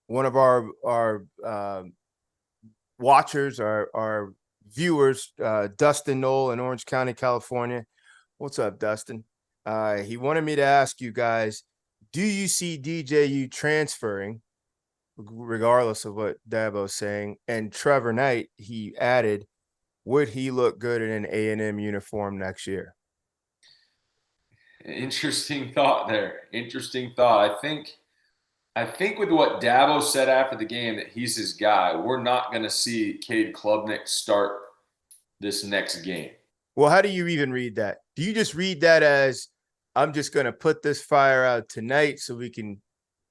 one of our watchers, our viewers, Dustin Knoll in Orange County, California. What's up, Dustin? He wanted me to ask you guys, do you see DJU transferring, regardless of what Dabo's saying? And Trevor Knight, he added, would he look good in an A&M uniform next year? Interesting thought there. Interesting thought. I think with what Dabo said after the game that he's his guy, we're not going to see Cade Klubnik start this next game. Well, how do you even read that? Do you just read that as, I'm just going to put this fire out tonight so we can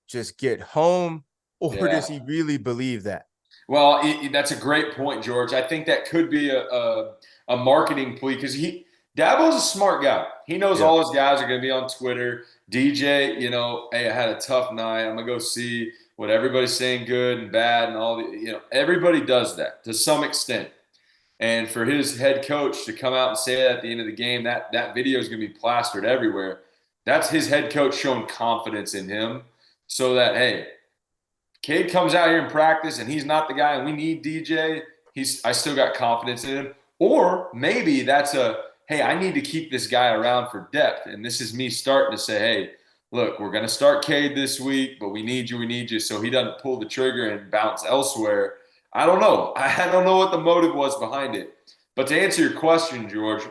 just get home? Or Yeah. does he really believe that? Well, that's a great point, George. I think that could be a marketing plea because Dabo's a smart guy. He knows Yep. all his guys are going to be on Twitter. DJ, hey, I had a tough night. I'm gonna go see what everybody's saying, good and bad, and all the everybody does that to some extent. And for his head coach to come out and say that at the end of the game, that video is going to be plastered everywhere. That's his head coach showing confidence in him, so that hey, Cade comes out here in practice and he's not the guy, and we need DJ. I still got confidence in him. Or maybe that's hey, I need to keep this guy around for depth, and this is me starting to say, hey, look, we're going to start Cade this week, but we need you, so he doesn't pull the trigger and bounce elsewhere. I don't know. I don't know what the motive was behind it. But to answer your question, George,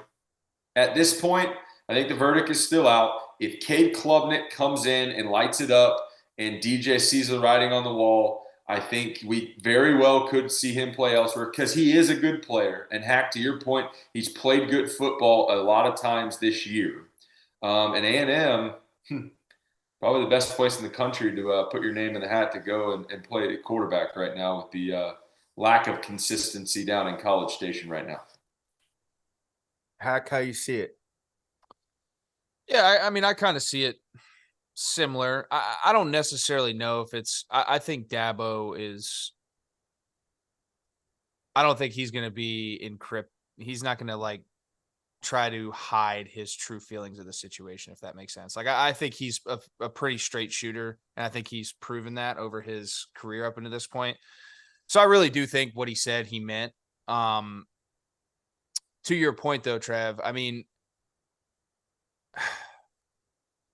at this point, I think the verdict is still out. If Cade Klubnik comes in and lights it up and DJ sees the writing on the wall, I think we very well could see him play elsewhere because he is a good player. And Hack, to your point, he's played good football a lot of times this year. And A&M, probably the best place in the country to put your name in the hat to go and play quarterback right now with the lack of consistency down in College Station right now. Hack, how you see it? Yeah, I mean, I kind of see it similar. I don't necessarily know if it's. I think Dabo is. I don't think he's going to be encrypt. He's not going to like try to hide his true feelings of the situation, if that makes sense. Like I think he's a pretty straight shooter, and I think he's proven that over his career up into this point. So I really do think what he said he meant. To your point, though, Trev, I mean,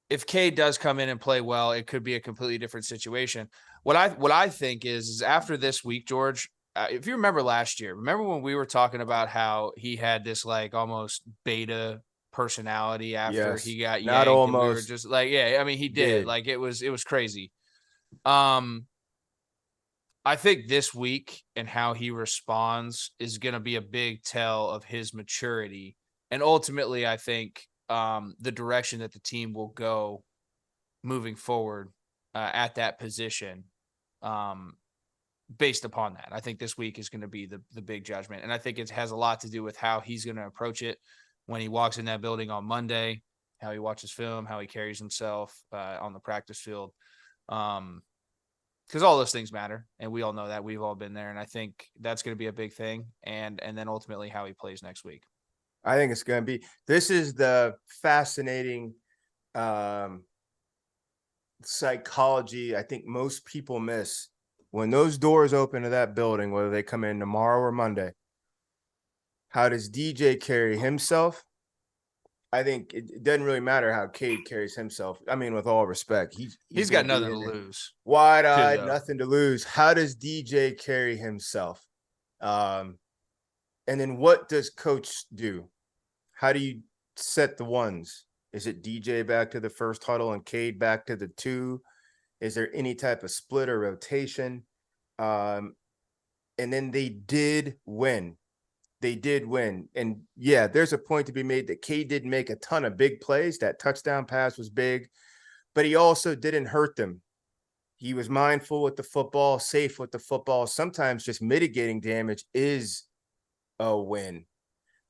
if Cade does come in and play well, it could be a completely different situation. What I think is after this week, George, if you remember last year, remember when we were talking about how he had this like almost beta personality after Yes. he got Not yanked, and we were almost. just like, yeah, I mean, he did. Did. Like it was crazy. Um, I think this week and how he responds is going to be a big tell of his maturity, and ultimately, I think the direction that the team will go moving forward at that position, um, based upon that. I think this week is going to be the big judgment, and I think it has a lot to do with how he's going to approach it when he walks in that building on Monday, how he watches film, how he carries himself on the practice field. Because all those things matter, and we all know that. We've all been there, and I think that's going to be a big thing, and then ultimately how he plays next week. I think it's going to be. This is the fascinating psychology I think most people miss when those doors open to that building, whether they come in tomorrow or Monday. How does DJ carry himself? I think it doesn't really matter how Cade carries himself. I mean, with all respect, He's got nothing to lose. Wide-eyed, nothing to lose. How does DJ carry himself? And then what does coach do? How do you set the ones? Is it DJ back to the first huddle and Cade back to the two? Is there any type of split or rotation? And then they did win. They did win. And yeah, there's a point to be made that Cade didn't make a ton of big plays. That touchdown pass was big, but he also didn't hurt them. He was mindful with the football, safe with the football. Sometimes just mitigating damage is a win.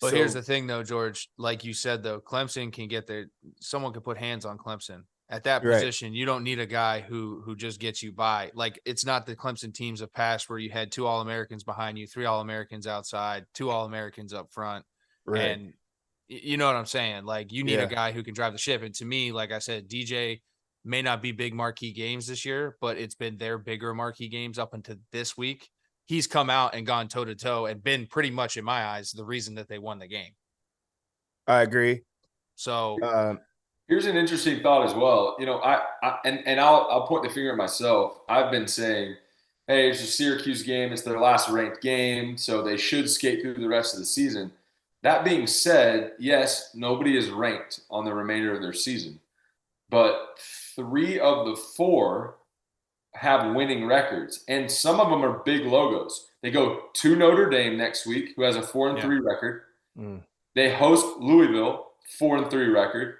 But here's So the thing, though, George. Like you said, though, Clemson can get there. Someone can put hands on Clemson at that right. position. You don't need a guy who just gets you by. Like it's not the Clemson teams of past where you had 2 All-Americans behind you, 3 All-Americans outside, 2 All-Americans up front, Right. and you know what I'm saying. Like you need a Yeah. guy who can drive the ship. And to me, like I said, DJ may not be big marquee games this year, but it's been their bigger marquee games up until this week. He's come out and gone toe to toe and been pretty much, in my eyes, the reason that they won the game. I agree. So here's an interesting thought as well. You know, I'll point the finger at myself. I've been saying, hey, it's a Syracuse game. It's their last ranked game, so they should skate through the rest of the season. That being said, yes, nobody is ranked on the remainder of their season, but 3 of the 4 have winning records, and some of them are big logos. They go to Notre Dame next week, who has a 4-3 record. They host Louisville, 4-3 record.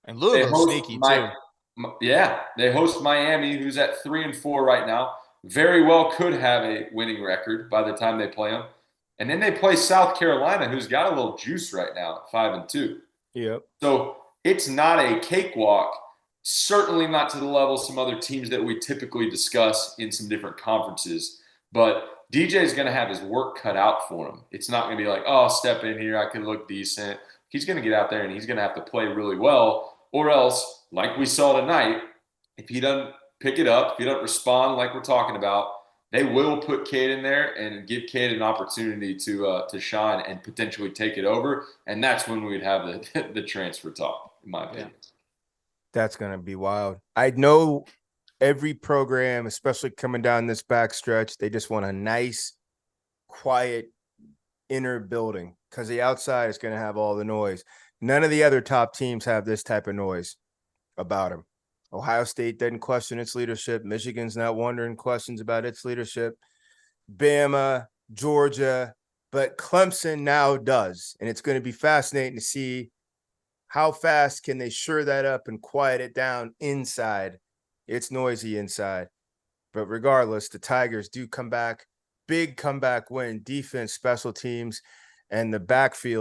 And Louisville's sneaky too. Yeah, they host Miami, who's at 3-4 right now. Very well could have a winning record by the time they play them. And then they play South Carolina, who's got a little juice right now at 5-2. Yep. So it's not a cakewalk. Certainly not to the level of some other teams that we typically discuss in some different conferences. But DJ is going to have his work cut out for him. It's not going to be like, oh, I'll step in here, I can look decent. He's going to get out there and he's going to have to play really well. Or else, like we saw tonight, if he doesn't pick it up, if he doesn't respond like we're talking about, they will put Cade in there and give Cade an opportunity to shine and potentially take it over. And that's when we'd have the transfer talk, in my opinion. Yeah. That's going to be wild. I know every program, especially coming down this back stretch, they just want a nice, quiet inner building because the outside is going to have all the noise. None of the other top teams have this type of noise about them. Ohio State doesn't question its leadership. Michigan's not wondering questions about its leadership. Bama, Georgia, but Clemson now does. And it's going to be fascinating to see how fast can they shore that up and quiet it down inside. It's noisy inside. But regardless, the Tigers do come back. Big comeback win, defense, special teams, and the backfield.